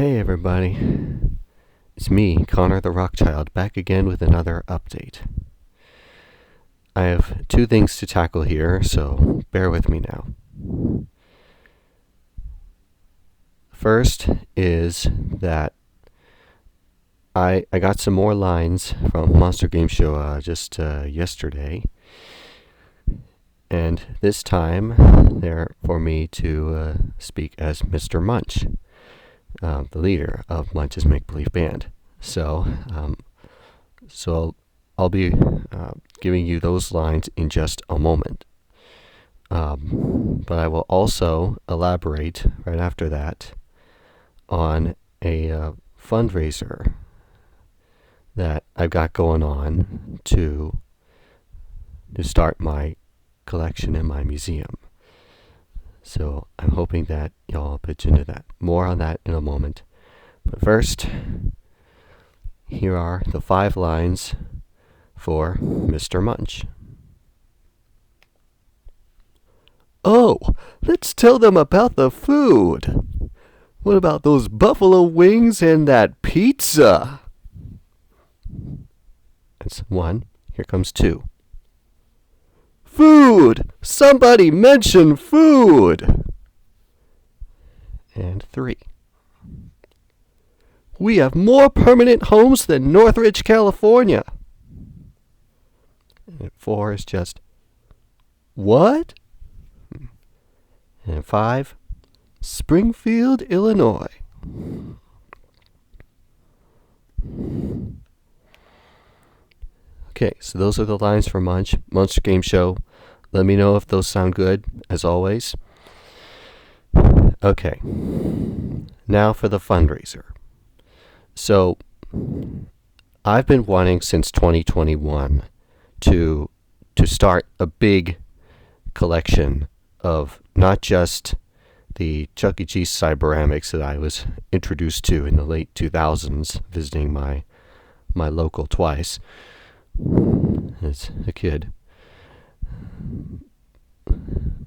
Hey everybody, it's me, Connor the Rockchild, back again with another update. I have two things to tackle here, so bear with me now. First is that I got some more lines from Monster Game Show just yesterday, and this time they're for me to speak as Mr. Munch. The leader of Munch's Make-Believe Band. So I'll be giving you those lines in just a moment. But I will also elaborate right after that on a fundraiser that I've got going on to start my collection in my museum. So I'm hoping that y'all pitch into that. More on that in a moment. But first, here are the 5 lines for Mr. Munch. Oh, let's tell them about the food. What about those buffalo wings and that pizza? That's 1. Here comes 2. Food! Somebody mention food! And 3. We have more permanent homes than Northridge, California. And 4 is just, what? And 5, Springfield, Illinois. Okay, so those are the lines for Monster Game Show. Let me know if those sound good, as always. Okay, now for the fundraiser. So, I've been wanting since 2021 to start a big collection of not just the Chuck E. Cheese cyberamics that I was introduced to in the late 2000s, visiting my local twice as a kid.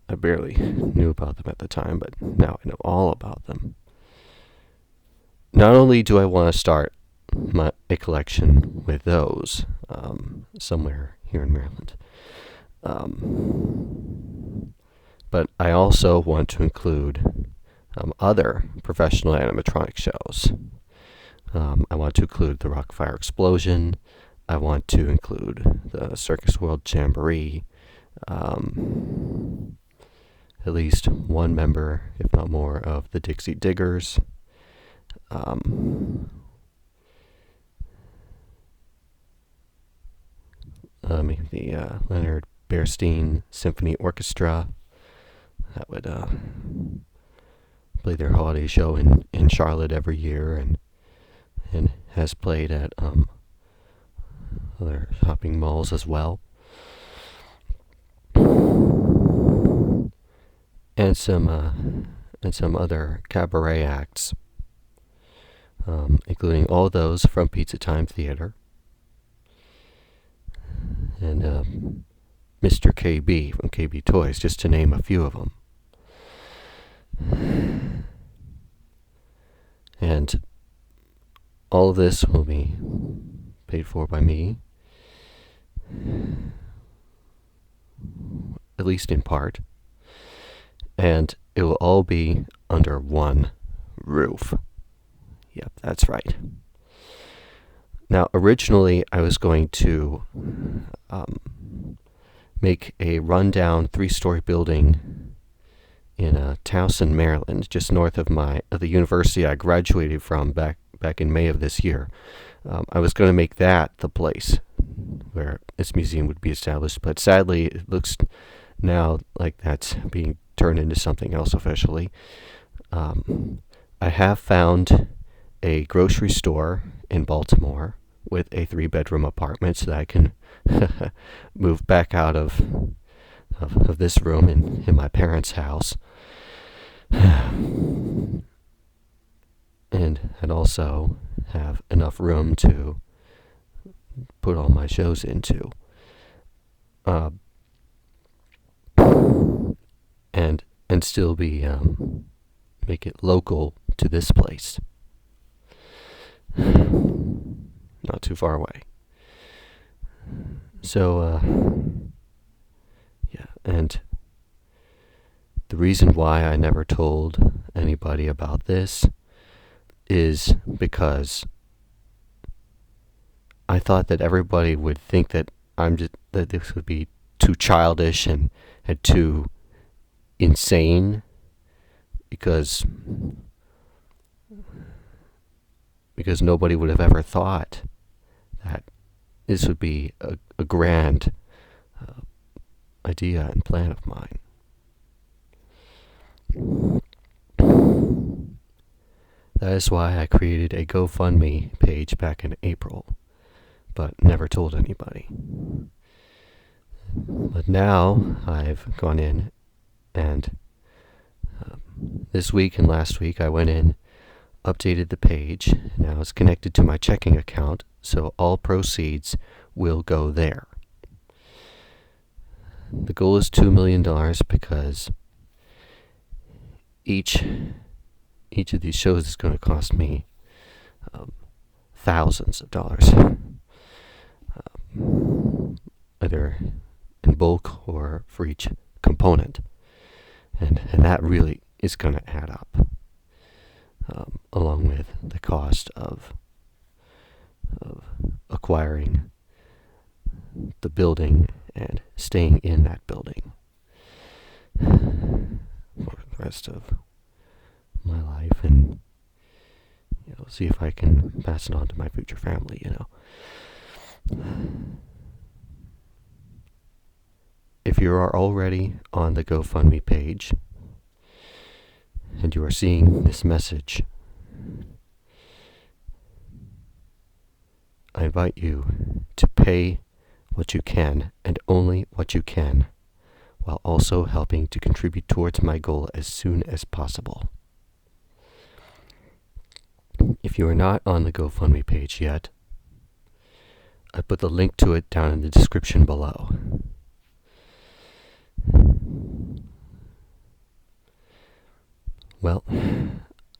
I barely knew about them at the time, but now I know all about them. Not only do I want to start a collection with those somewhere here in Maryland, but I also want to include other professional animatronic shows. I want to include the Rockfire Explosion. I want to include the Circus World Jamboree. At least one member, if not more, of the Dixie Diggers. Maybe the Leonard Bernstein Symphony Orchestra. That would play their holiday show in Charlotte every year, and has played at other shopping malls as well. And some other cabaret acts, including all those from Pizzatainment Theater, and Mr. KB from KB Toys, just to name a few of them. And all of this will be paid for by me, at least in part. And it will all be under one roof. Yep, that's right. Now, originally, I was going to make a rundown 3-story building in Towson, Maryland, just north of the university I graduated from back in May of this year. I was going to make that the place where this museum would be established, but sadly, it looks now like that's being turned into something else officially. I have found a grocery store in Baltimore with a 3-bedroom apartment so that I can move back out of this room in my parents' house. And also have enough room to put all my shows into. And still be make it local to this place. not too far away. So, yeah, and the reason why I never told anybody about this is because I thought that everybody would think that that this would be too childish and too insane because nobody would have ever thought that this would be a grand idea and plan of mine. That is why I created a GoFundMe page back in April, but never told anybody. But now I've gone in and this week and last week I went in, updated the page. Now it's connected to my checking account, so all proceeds will go there. The goal is $2 million because each of these shows is going to cost me thousands of dollars, either in bulk or for each component, and that really is going to add up, along with the cost of acquiring the building and staying in that building for the rest of my life, and see if I can pass it on to my future family. If you are already on the GoFundMe page and you are seeing this message, I invite you to pay what you can and only what you can, while also helping to contribute towards my goal as soon as possible. If you are not on the GoFundMe page yet, I put the link to it down in the description below. Well,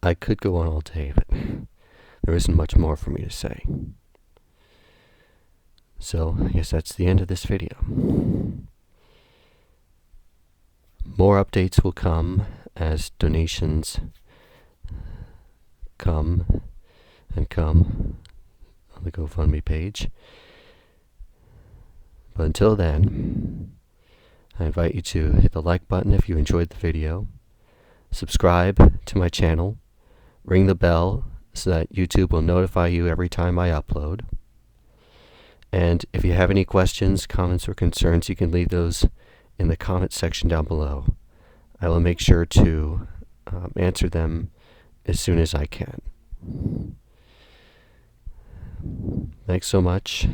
I could go on all day, but there isn't much more for me to say. So, I guess that's the end of this video. More updates will come as donations come on the GoFundMe page. But until then, I invite you to hit the like button if you enjoyed the video, subscribe to my channel, ring the bell so that YouTube will notify you every time I upload. And if you have any questions, comments, or concerns, you can leave those in the comment section down below. I will make sure to answer them as soon as I can. Thanks so much,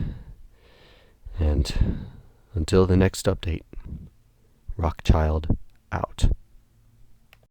and until the next update, Rockchild out.